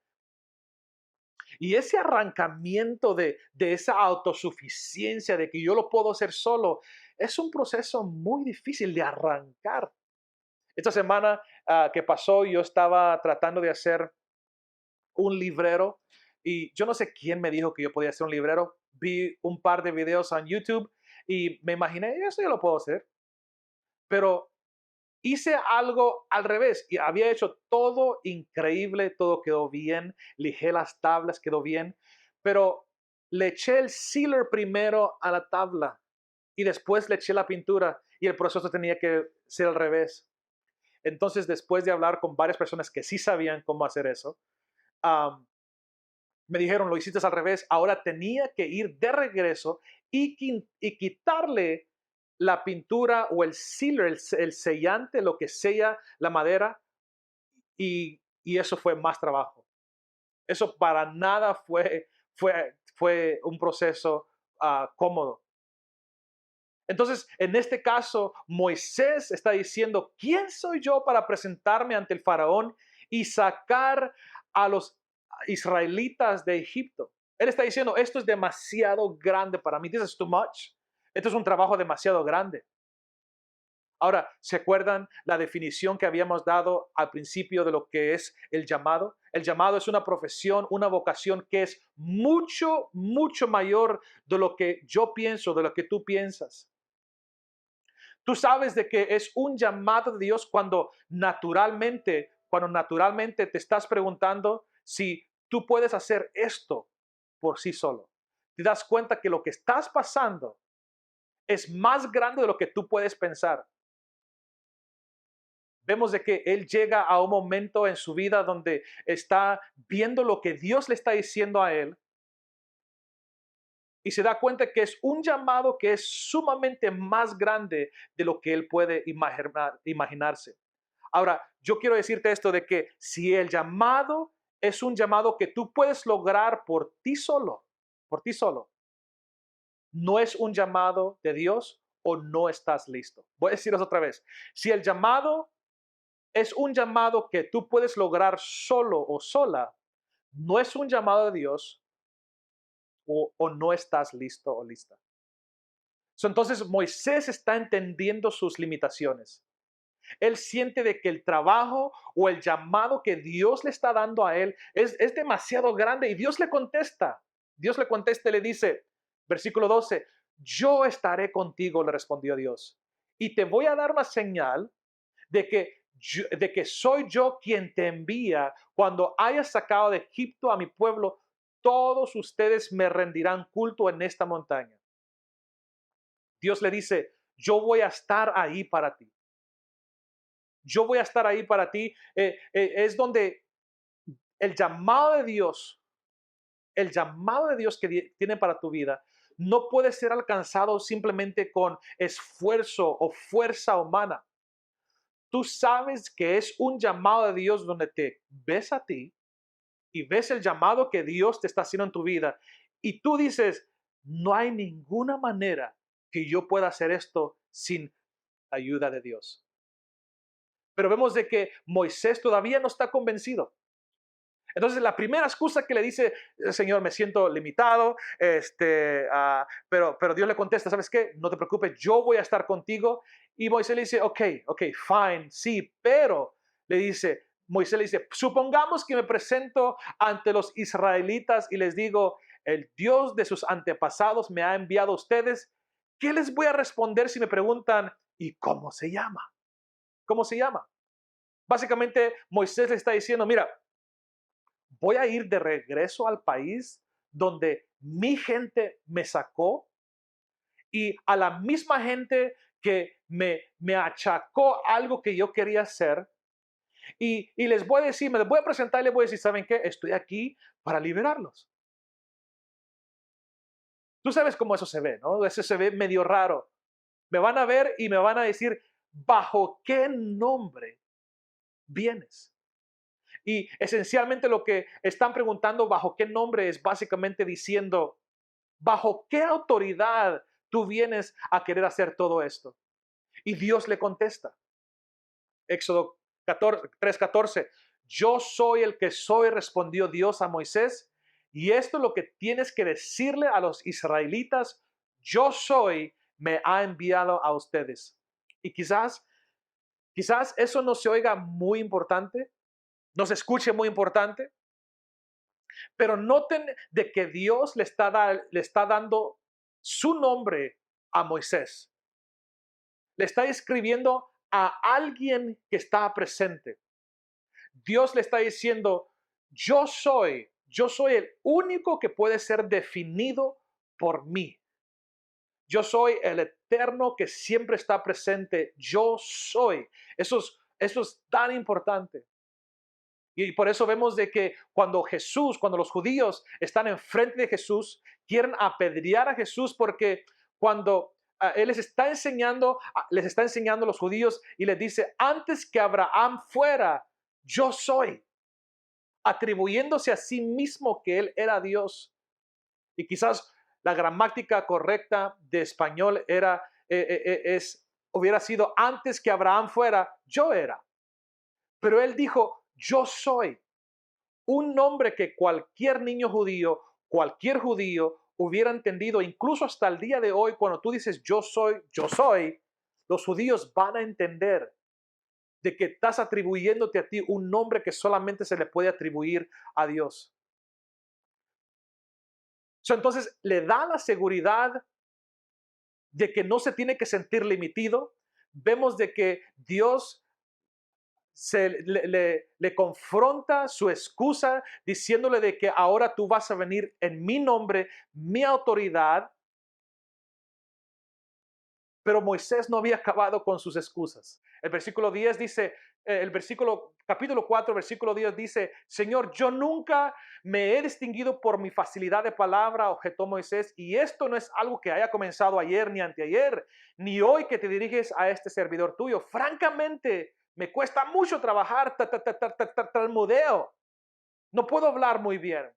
Y ese arrancamiento de esa autosuficiencia, de que yo lo puedo hacer solo, es un proceso muy difícil de arrancar. Esta semana que pasó, yo estaba tratando de hacer un librero y yo no sé quién me dijo que yo podía hacer un librero. Vi un par de videos en YouTube y me imaginé, eso yo lo puedo hacer. Pero hice algo al revés y había hecho todo increíble, todo quedó bien, lijé las tablas, quedó bien, pero le eché el sealer primero a la tabla y después le eché la pintura y el proceso tenía que ser al revés. Entonces, después de hablar con varias personas que sí sabían cómo hacer eso, um, me dijeron, lo hiciste al revés, ahora tenía que ir de regreso y quitarle la pintura o el sealer, el sellante, lo que sella la madera, y eso fue más trabajo. Eso para nada fue un proceso cómodo. Entonces, en este caso, Moisés está diciendo, ¿quién soy yo para presentarme ante el faraón y sacar a los israelitas de Egipto? Él está diciendo, esto es demasiado grande para mí. This is too much. Esto es un trabajo demasiado grande. Ahora, ¿se acuerdan la definición que habíamos dado al principio de lo que es el llamado? El llamado es una profesión, una vocación que es mucho, mucho mayor de lo que yo pienso, de lo que tú piensas. Tú sabes de que es un llamado de Dios cuando naturalmente te estás preguntando si tú puedes hacer esto por sí solo. Te das cuenta que lo que estás pasando es más grande de lo que tú puedes pensar. Vemos de que él llega a un momento en su vida donde está viendo lo que Dios le está diciendo a él y se da cuenta que es un llamado que es sumamente más grande de lo que él puede imaginarse. Ahora, yo quiero decirte esto de que si el llamado es un llamado que tú puedes lograr por ti solo, no es un llamado de Dios o no estás listo. Voy a decirlo otra vez. Si el llamado es un llamado que tú puedes lograr solo o sola, no es un llamado de Dios o no estás listo o lista. Entonces Moisés está entendiendo sus limitaciones. Él siente de que el trabajo o el llamado que Dios le está dando a él es demasiado grande y Dios le contesta. Dios le contesta y le dice, versículo 12, yo estaré contigo, le respondió Dios, y te voy a dar una señal de que soy yo quien te envía. Cuando hayas sacado de Egipto a mi pueblo, todos ustedes me rendirán culto en esta montaña. Dios le dice, yo voy a estar ahí para ti. Yo voy a estar ahí para ti. Es donde el llamado de Dios, el llamado de Dios que tiene para tu vida, no puede ser alcanzado simplemente con esfuerzo o fuerza humana. Tú sabes que es un llamado de Dios donde te ves a ti y ves el llamado que Dios te está haciendo en tu vida. Y tú dices, no hay ninguna manera que yo pueda hacer esto sin ayuda de Dios. Pero vemos de que Moisés todavía no está convencido. Entonces la primera excusa que le dice, Señor, me siento limitado, pero Dios le contesta, ¿sabes qué? No te preocupes, yo voy a estar contigo. Y Moisés le dice, ok, fine, sí, pero Moisés le dice, supongamos que me presento ante los israelitas y les digo, el Dios de sus antepasados me ha enviado a ustedes. ¿Qué les voy a responder si me preguntan, ¿y cómo se llama? ¿Cómo se llama? Básicamente Moisés le está diciendo, mira, voy a ir de regreso al país donde mi gente me sacó y a la misma gente que me achacó algo que yo quería hacer. Y les voy a decir, me les voy a presentar y les voy a decir, ¿saben qué? Estoy aquí para liberarlos. Tú sabes cómo eso se ve, ¿no? Eso se ve medio raro. Me van a ver y me van a decir, ¿bajo qué nombre vienes? Y esencialmente lo que están preguntando bajo qué nombre es básicamente diciendo, ¿bajo qué autoridad tú vienes a querer hacer todo esto? Y Dios le contesta. Éxodo 3:14. Yo soy el que soy, respondió Dios a Moisés. Y esto es lo que tienes que decirle a los israelitas. Yo soy, me ha enviado a ustedes. Y quizás eso no se oiga muy importante, no se escuche muy importante, pero noten de que Dios le está dando su nombre a Moisés. Le está escribiendo a alguien que está presente. Dios le está diciendo, yo soy el único que puede ser definido por mí. Yo soy el eterno que siempre está presente. Yo soy. Eso es tan importante. Y por eso vemos de que cuando los judíos están enfrente de Jesús, quieren apedrear a Jesús porque cuando Él les está enseñando a los judíos y les dice, antes que Abraham fuera, yo soy, atribuyéndose a sí mismo que Él era Dios. Y quizás la gramática correcta de español hubiera sido antes que Abraham fuera, yo era. Pero Él dijo, yo soy. Un nombre que cualquier niño judío, cualquier judío hubiera entendido, incluso hasta el día de hoy, cuando tú dices yo soy, los judíos van a entender de que estás atribuyéndote a ti un nombre que solamente se le puede atribuir a Dios. Entonces le da la seguridad de que no se tiene que sentir limitado. Vemos de que Dios le confronta su excusa diciéndole de que ahora tú vas a venir en mi nombre, mi autoridad. Pero Moisés no había acabado con sus excusas. El versículo 10 dice, capítulo 4, versículo 10 dice, Señor, yo nunca me he distinguido por mi facilidad de palabra, objetó Moisés, y esto no es algo que haya comenzado ayer ni anteayer, ni hoy que te diriges a este servidor tuyo. Francamente, me cuesta mucho trabajar, tartamudeo. No puedo hablar muy bien.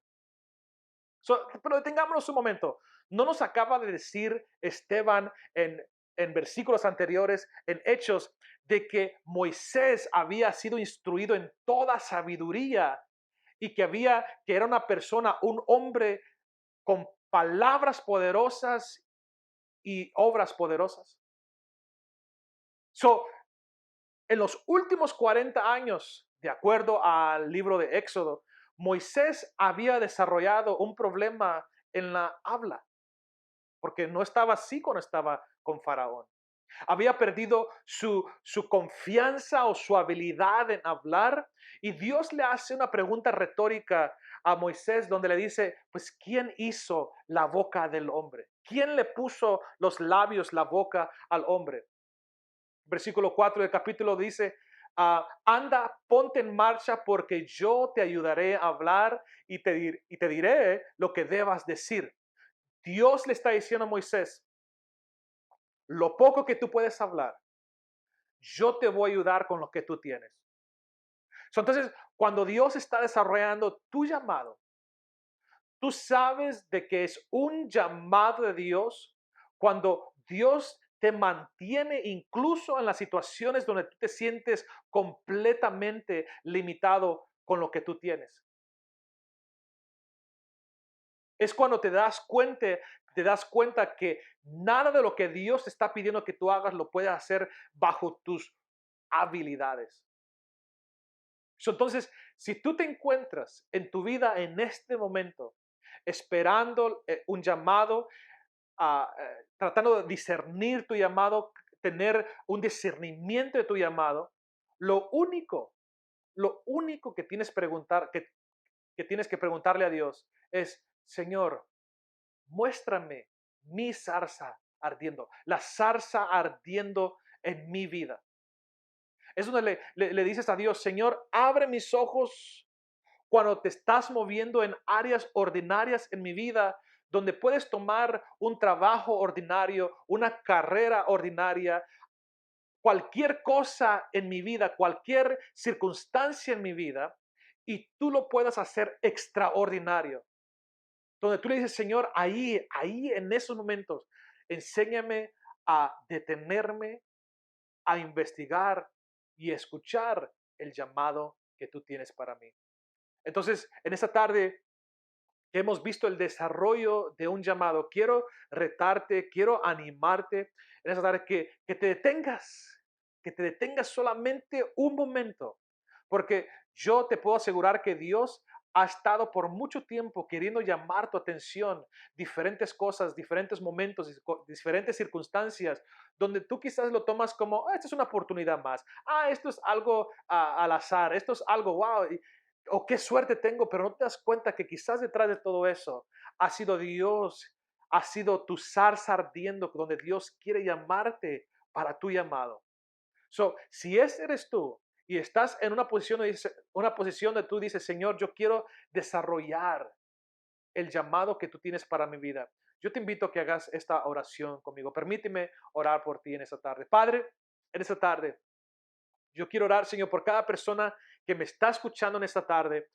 Pero detengámonos un momento. ¿No nos acaba de decir Esteban en versículos anteriores, en Hechos, de que Moisés había sido instruido en toda sabiduría y que era una persona, un hombre con palabras poderosas y obras poderosas? En los últimos 40 años, de acuerdo al libro de Éxodo, Moisés había desarrollado un problema en la habla, porque no estaba así cuando estaba con Faraón. Había perdido su confianza o su habilidad en hablar, y Dios le hace una pregunta retórica a Moisés donde le dice, pues ¿quién hizo la boca del hombre? ¿Quién le puso los labios, la boca al hombre? Versículo 4 del capítulo dice, anda, ponte en marcha porque yo te ayudaré a hablar y te diré lo que debas decir. Dios le está diciendo a Moisés, lo poco que tú puedes hablar, yo te voy a ayudar con lo que tú tienes. Entonces, cuando Dios está desarrollando tu llamado, tú sabes de que es un llamado de Dios cuando Dios te mantiene incluso en las situaciones donde tú te sientes completamente limitado con lo que tú tienes. Es cuando te das cuenta que nada de lo que Dios te está pidiendo que tú hagas lo puedes hacer bajo tus habilidades. Entonces, si tú te encuentras en tu vida en este momento esperando un llamado, tratando de discernir tu llamado, tener un discernimiento de tu llamado, lo único, lo único que tienes, que tienes que preguntarle a Dios es, Señor, muéstrame mi zarza ardiendo, la zarza ardiendo en mi vida. Es donde le dices a Dios, Señor, abre mis ojos cuando te estás moviendo en áreas ordinarias en mi vida, donde puedes tomar un trabajo ordinario, una carrera ordinaria, cualquier cosa en mi vida, cualquier circunstancia en mi vida, y tú lo puedas hacer extraordinario. Donde tú le dices, Señor, ahí en esos momentos, enséñame a detenerme, a investigar y escuchar el llamado que tú tienes para mí. Entonces, en esta tarde que hemos visto el desarrollo de un llamado, quiero retarte, quiero animarte en esta tarde que te detengas solamente un momento, porque yo te puedo asegurar que Dios ha estado por mucho tiempo queriendo llamar tu atención, diferentes cosas, diferentes momentos, diferentes circunstancias, donde tú quizás lo tomas como, esta es una oportunidad más, esto es algo al azar, esto es algo, wow, o qué suerte tengo, pero no te das cuenta que quizás detrás de todo eso ha sido Dios, ha sido tu zarza ardiendo, donde Dios quiere llamarte para tu llamado. Si ese eres tú y estás en una posición donde tú dices, Señor, yo quiero desarrollar el llamado que tú tienes para mi vida, yo te invito a que hagas esta oración conmigo. Permíteme orar por ti en esta tarde. Padre, en esta tarde, yo quiero orar, Señor, por cada persona que me está escuchando en esta tarde,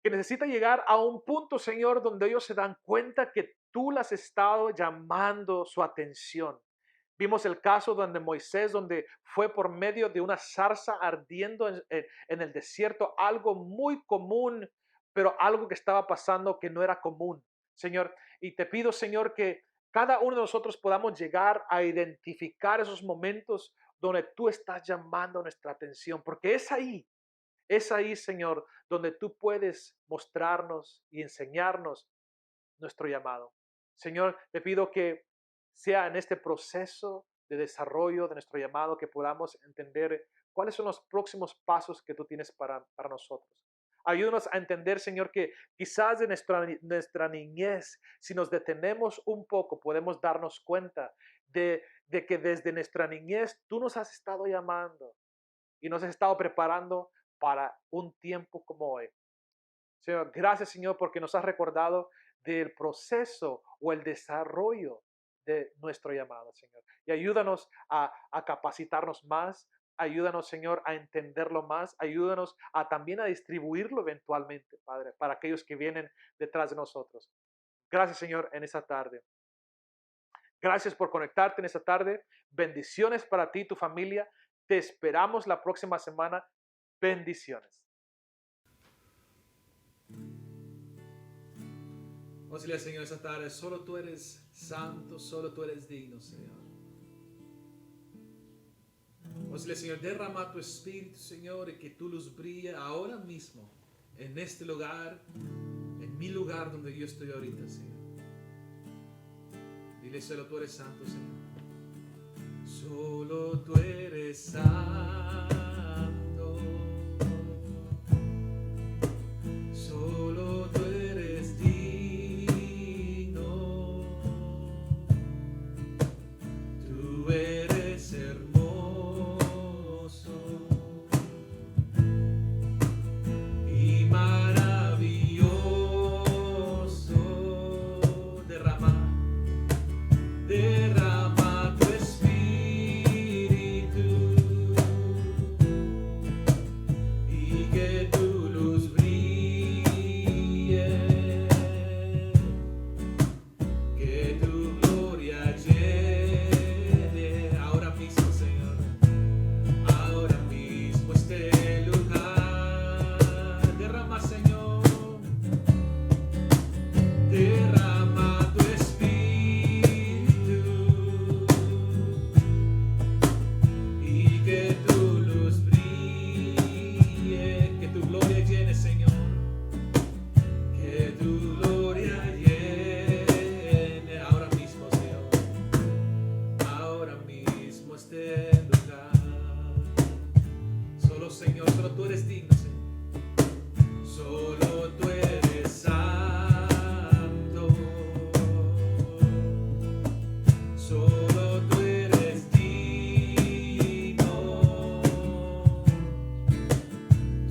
que necesita llegar a un punto, Señor, donde ellos se dan cuenta que tú las has estado llamando su atención. Vimos el caso donde Moisés, donde fue por medio de una zarza ardiendo en el desierto, algo muy común, pero algo que estaba pasando que no era común, Señor. Y te pido, Señor, que cada uno de nosotros podamos llegar a identificar esos momentos donde tú estás llamando nuestra atención, porque es ahí, Señor, donde tú puedes mostrarnos y enseñarnos nuestro llamado. Señor, te pido que sea en este proceso de desarrollo de nuestro llamado que podamos entender cuáles son los próximos pasos que tú tienes para nosotros. Ayúdanos a entender, Señor, que quizás de nuestra niñez, si nos detenemos un poco, podemos darnos cuenta de que desde nuestra niñez tú nos has estado llamando y nos has estado preparando para un tiempo como hoy. Señor, gracias, Señor, porque nos has recordado del proceso o el desarrollo de nuestro llamado, Señor. Y ayúdanos a capacitarnos más, ayúdanos, Señor, a entenderlo más, ayúdanos también a distribuirlo eventualmente, Padre, para aquellos que vienen detrás de nosotros. Gracias, Señor, en esta tarde. Gracias por conectarte en esta tarde. Bendiciones para ti y tu familia. Te esperamos la próxima semana. Bendiciones. Vamos a decirle al Señor esta tarde, solo tú eres santo, solo tú eres digno, Señor. Vamos a decirle, Señor, derrama tu espíritu, Señor, y que tu luz brille ahora mismo en este lugar, en mi lugar donde yo estoy ahorita, Señor. Dile, solo tú eres santo, Señor. Solo tú eres santo. Solo tú eres digno. Tú eres hermoso y maravilloso. Derrama tu espíritu y que tu luz brille, que tu gloria llene ahora mismo, Señor, ahora mismo este lugar. Derrama, Señor, derrama tu espíritu y que tu luz brille, que tu gloria llene, Señor, que tu gloria llene ahora mismo, Señor, ahora mismo este lugar. Solo, Señor, solo tú eres digno, Señor. Solo tú eres santo. Solo tú eres digno.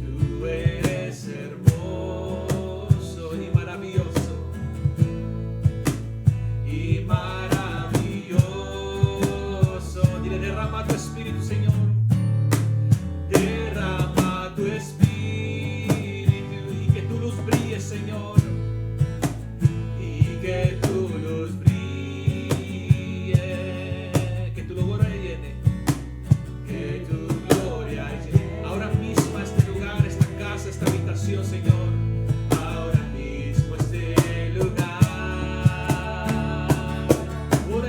Tú eres hermoso y maravilloso. Y maravilloso. Dile, derrama tu espíritu, Señor. Derrama tu espíritu y que tu luz brille, Señor. Y que tu luz brille, que tu gloria llene, que tu gloria llene. Ahora mismo este lugar, esta casa, esta habitación, Señor. Ahora mismo este lugar. Oh,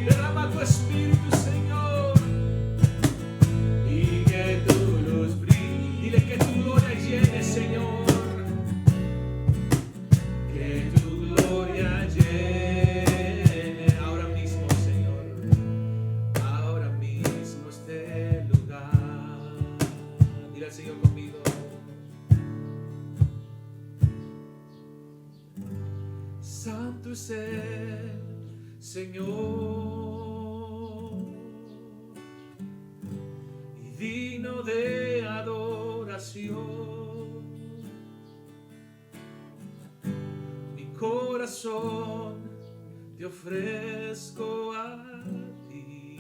derrama tu espíritu, Señor. Y que tu luz brille. Dile que tu gloria llene, Señor. Que tu gloria llene ahora mismo, Señor. Ahora mismo este lugar. Dile al Señor conmigo. Santo es el Señor y digno de adoración. Mi corazón te ofrezco a ti.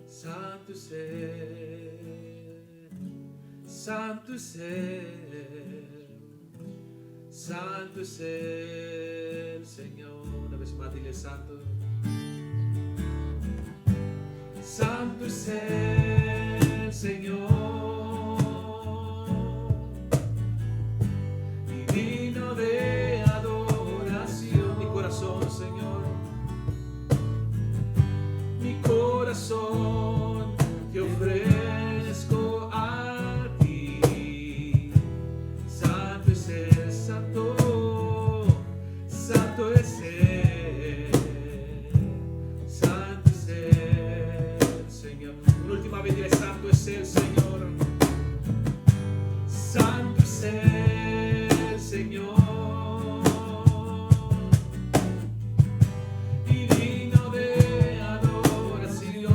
Santo es Él, santo es Él, santo es el Señor. Una vez más, dile santo. Santo es el Señor y digno de adoración. Mi corazón, Señor, mi corazón te ofrezco a ti. Santo es el santo, santo es el, santo es el Señor. Una última vez dile, santo es el Señor, santo es el Señor y digno de adoración.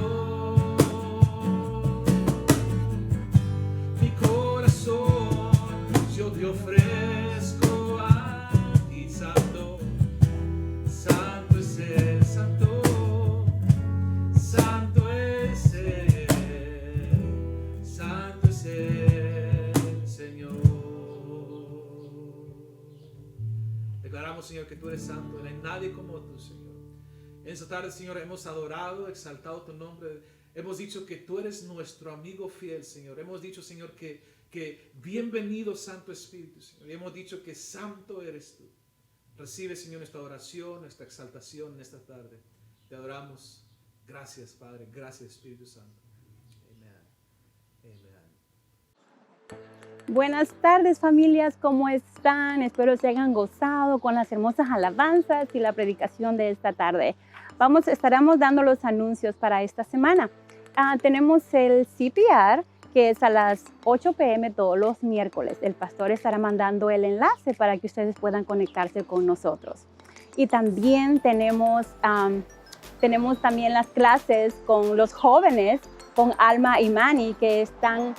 Mi corazón yo te ofrezco a ti, santo, santo es el santo, santo es el, santo es el Señor. Declaramos, Señor, que tú eres santo, no hay nadie como tú, Señor. En esta tarde, Señor, hemos adorado, exaltado tu nombre. Hemos dicho que tú eres nuestro amigo fiel, Señor. Hemos dicho, Señor, que bienvenido Santo Espíritu, Señor. Y hemos dicho que santo eres tú. Recibe, Señor, nuestra adoración, nuestra exaltación en esta tarde. Te adoramos. Gracias, Padre. Gracias, Espíritu Santo. Amén. Amén. Buenas tardes, familias, ¿cómo están? Espero se hayan gozado con las hermosas alabanzas y la predicación de esta tarde. Estaremos dando los anuncios para esta semana. Tenemos el CPR, que es a las 8 p.m. todos los miércoles. El pastor estará mandando el enlace para que ustedes puedan conectarse con nosotros. Y también tenemos también las clases con los jóvenes, con Alma y Manny, que están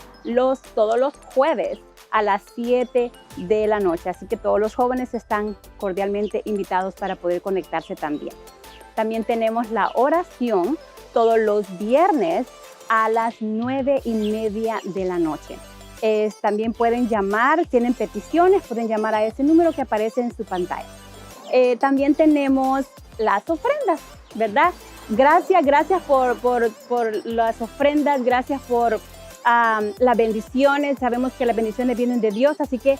todos los jueves a las 7 de la noche. Así que todos los jóvenes están cordialmente invitados para poder conectarse también. También tenemos la oración todos los viernes a las 9:30 de la noche. También pueden llamar, tienen peticiones, pueden llamar a ese número que aparece en su pantalla. También tenemos las ofrendas, ¿verdad? Gracias por las ofrendas, gracias por las bendiciones. Sabemos que las bendiciones vienen de Dios, así que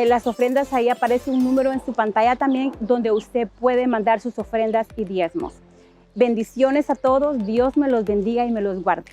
las ofrendas, ahí aparece un número en su pantalla también donde usted puede mandar sus ofrendas y diezmos. Bendiciones a todos, Dios me los bendiga y me los guarde.